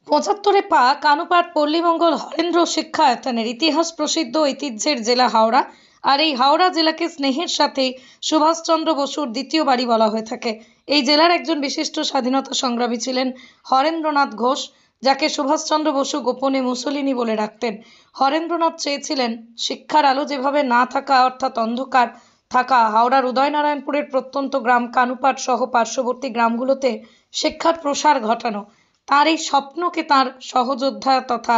পঁচাত্তরে পা কানুপাট পল্লীমঙ্গল হরেন্দ্র শিক্ষায়তনের ইতিহাস প্রসিদ্ধ ঐতিহ্যের জেলা হাওড়া। আর এই হাওড়া জেলাকে স্নেহের সাথে সুভাষচন্দ্র বসুর দ্বিতীয় বাড়ি বলা হয়ে থাকে। এই জেলার একজন বিশিষ্ট স্বাধীনতা সংগ্রামী ছিলেন হরেন্দ্রনাথ ঘোষ, যাকে সুভাষচন্দ্র বসু গোপনে মুসোলিনি বলে ডাকতেন। হরেন্দ্রনাথ চেয়েছিলেন শিক্ষার আলো যেভাবে না থাকা অর্থাৎ অন্ধকার থাকা হাওড়ার উদয়নারায়ণপুরের প্রত্যন্ত গ্রাম কানুপাট সহ পার্শ্ববর্তী গ্রামগুলোতে শিক্ষার প্রসার ঘটানো। তার এই স্বপ্নকে তার সহযোদ্ধা তথা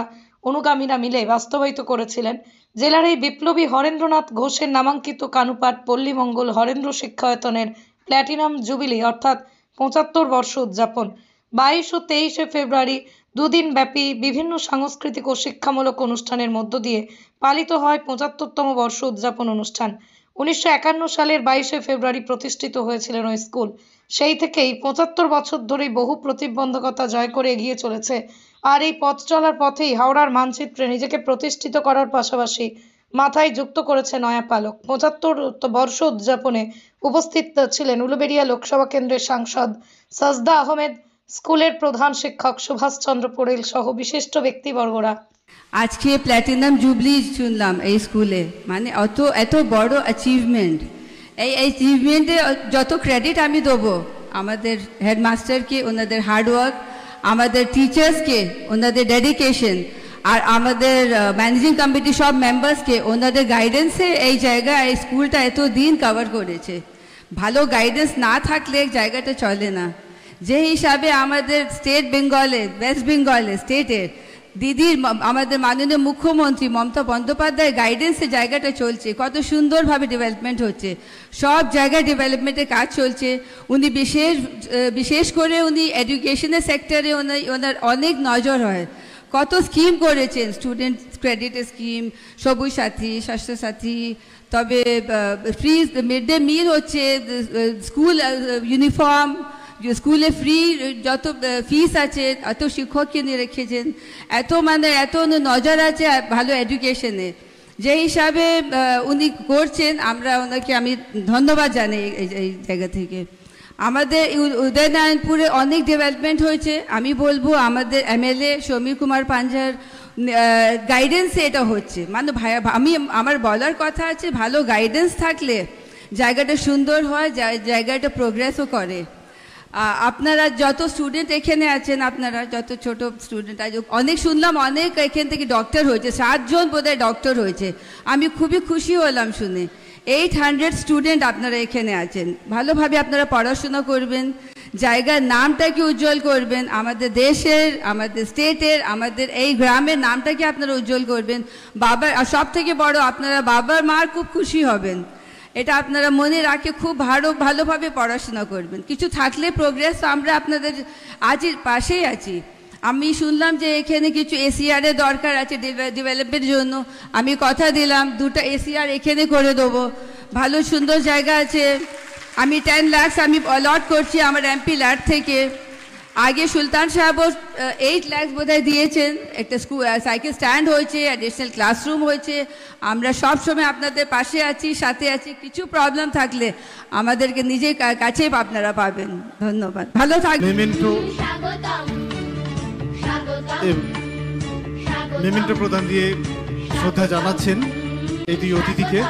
অনুগামীরা মিলে বাস্তবায়িত করেছিলেন। জেলার এই বিপ্লবী হরেন্দ্রনাথ ঘোষের নামাঙ্কিত কানুপাট পল্লীমঙ্গল হরেন্দ্র শিক্ষায়তনের প্ল্যাটিনাম জুবিলি অর্থাৎ ৭৫ বর্ষ উদযাপন ২২ ও ২৩ ফেব্রুয়ারি দুদিন ব্যাপী বিভিন্ন সাংস্কৃতিক ও শিক্ষামূলক অনুষ্ঠানের মধ্য দিয়ে পালিত হয় ৭৫তম বর্ষ উদযাপন অনুষ্ঠান। ১৯৫১ সালের ২২ ফেব্রুয়ারি প্রতিষ্ঠিত হয়েছিলেন ওই স্কুল। সেই থেকেই ৭৫ বছর ধরেই বহু প্রতিবন্ধকতা জয় করে এগিয়ে চলেছে। আর এই পথ চলার পথেই হাওড়ার মানচিত্রে নিজেকে প্রতিষ্ঠিত করার পাশাপাশি মাথায় যুক্ত করেছে নয়া পালক। ৭৫ বর্ষ উদযাপনে উপস্থিত ছিলেন উলুবেড়িয়া লোকসভা কেন্দ্রের সাংসদ সাজদা আহমেদ, স্কুলের প্রধান শিক্ষক সুভাষচন্দ্র পোড়েল সহ বিশিষ্ট ব্যক্তিবর্গরা। আজকে প্ল্যাটিনাম জুবলি শুনলাম এই স্কুলে, মানে এত বড় অ্যাচিভমেন্ট। এই অ্যাচিভমেন্টে যত ক্রেডিট আমি দেবো আমাদের হেডমাস্টারকে, ওনাদের হার্ডওয়ার্ক, আমাদের টিচার্সকে ওনাদের ডেডিকেশন, আর আমাদের ম্যানেজিং কমিটি সব মেম্বার্সকে ওনাদের গাইডেন্সে এই জায়গা এই স্কুলটা এত দিন কভার করেছে। ভালো গাইডেন্স না থাকলে জায়গাটা চলে না। যে হিসাবে আমাদের স্টেট বেঙ্গলে, ওয়েস্ট বেঙ্গলে স্টেটের দিদির, আমাদের মাননীয় মুখ্যমন্ত্রী মমতা বন্দ্যোপাধ্যায়ের গাইডেন্সে জায়গাটা চলছে, কত সুন্দরভাবে ডেভেলপমেন্ট হচ্ছে, সব জায়গায় ডেভেলপমেন্টের কাজ চলছে। উনি বিশেষ করে উনি এডুকেশনের সেক্টরে ওনার অনেক নজর হয়। কত স্কিম করেছেন, স্টুডেন্ট ক্রেডিট স্কিম, সবুজ সাথী, স্বাস্থ্যসাথী, তবে ফ্রি মিড ডে মিল হচ্ছে, স্কুল ইউনিফর্ম, স্কুলে ফ্রি যত ফিস আছে, এত শিক্ষককে নিয়ে রেখেছেন, এত নজর আছে ভালো এডুকেশনে। যে হিসাবে উনি করছেন, ওনাকে আমি ধন্যবাদ জানাই এই জায়গা থেকে। আমাদের উদয়নারায়ণপুরে অনেক ডেভেলপমেন্ট হয়েছে। আমি বলবো আমাদের এমএলএ সমীর কুমার পাঞ্জার গাইডেন্সে এটা হচ্ছে। মানে আমার বলার কথা আছে, ভালো গাইডেন্স থাকলে জায়গাটা সুন্দর হয়, জায়গাটা প্রোগ্রেসও করে। আপনারা যত স্টুডেন্ট এখানে আছেন, আপনারা যত ছোট স্টুডেন্ট আছে, অনেক শুনলাম অনেক এখান থেকে ডক্টর হয়েছে, 7 জন বোধহয় ডক্টর হয়েছে। আমি খুবই খুশি হলাম শুনে। 800 স্টুডেন্ট আপনারা এখানে আছেন। ভালোভাবে আপনারা পড়াশোনা করবেন, জায়গার নামটাকে উজ্জ্বল করবেন, আমাদের দেশের, আমাদের স্টেটের, আমাদের এই গ্রামের নামটাকে আপনারা উজ্জ্বল করবেন। আর সব থেকে বড়, আপনারা বাবার মার খুব খুশি হবেন। এটা আপনারা মনে রাখে খুব ভালোভাবে পড়াশোনা করবেন। কিছু থাকলে প্রোগ্রেস, আমরা আপনাদের পাশেই আছি। আমি শুনলাম যে এখানে কিছু এসিআর এর দরকার আছে ডেভেলপমেন্টের জন্য। আমি কথা দিলাম 2টা এসিআর এখানে করে দেবো। ভালো সুন্দর জায়গা আছে। আমি 10 লাখ আমি অলট করছি আমার এমপি ল্যাড থেকে। আগে সুলতান সাহেবও 8 লাখ বোধহয় দিয়েছেন। একটা সাইকেল স্ট্যান্ড হয়েছে, অ্যাডিশনাল ক্লাসরুম হয়েছে। আমরা সব সময় আপনাদের পাশে আছি, সাথে আছি। কিছু প্রবলেম থাকলে আমাদেরকে নিজের কাছেই আপনারা পাবেন। ধন্যবাদ, ভালো থাকবেন। মেমেন্টো প্রদান দিয়ে শ্রদ্ধা জানাচ্ছেন এই দুই অতিথিকে।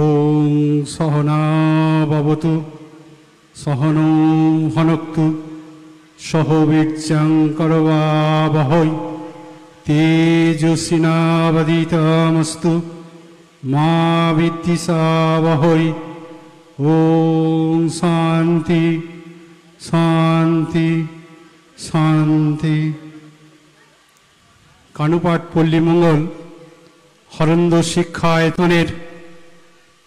ওম সহনা ভবতু সহনৌ ভুনক্তু সহ বীর্যং করবাবহৈ তেজস্বিনাবদিতমস্তু মা বিদ্বিষাবহৈ। ওম শান্তি শান্তি শান্তি। কানুপাট পল্লীমঙ্গল হরেন্দ্র শিক্ষায়তনের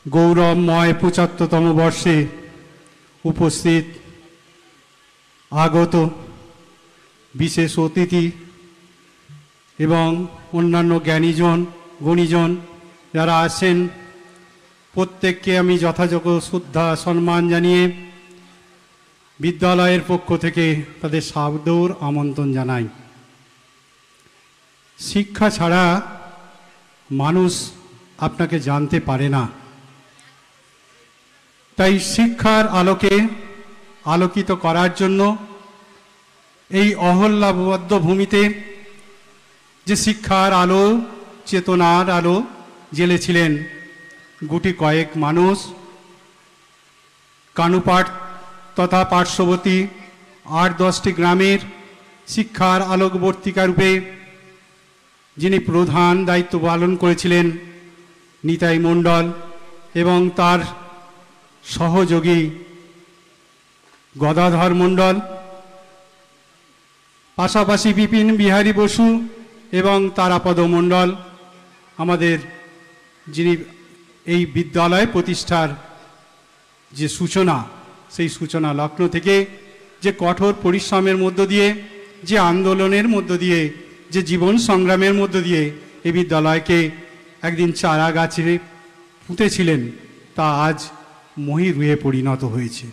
গৌরবময় ৭৫তম বর্ষে উপস্থিত আগত বিশেষ অতিথি এবং অন্যান্য গুণীজন যারা আছেন, প্রত্যেককে আমি যথাযোগ্য শ্রদ্ধা সম্মান জানিয়ে বিদ্যালয়ের পক্ষ থেকে তাদের সাদর আমন্ত্রণ জানাই। শিক্ষা ছাড়া মানুষ আপনাকে জানতে পারে না। তাই শিক্ষার আলোকে আলোকিত করার জন্য এই অহল্যাবদ্ধ ভূমিতে যে শিক্ষার আলো, চেতনার আলো জ্বেলেছিলেন গুটি কয়েক মানুষ, কানুপাট তথা পার্শ্ববর্তী 8-10টি গ্রামের শিক্ষার আলোকবর্তিকা রূপে যিনি প্রধান দায়িত্ব পালন করেছিলেন নিতাই মণ্ডল এবং তার সহযোগী গদাধর মণ্ডল, পাশাপাশি বিপিন বিহারী বসু এবং তারাপদ মণ্ডল, আমাদের যিনি এই বিদ্যালয় প্রতিষ্ঠার যে সূচনা, সেই সূচনা লগ্ন থেকে যে কঠোর পরিশ্রমের মধ্য দিয়ে, যে আন্দোলনের মধ্য দিয়ে, যে জীবন সংগ্রামের মধ্য দিয়ে এই বিদ্যালয়কে একদিন চারা গাছে পুঁতেছিলেন, তা আজ মহীরুহে পরিণত হয়েছে।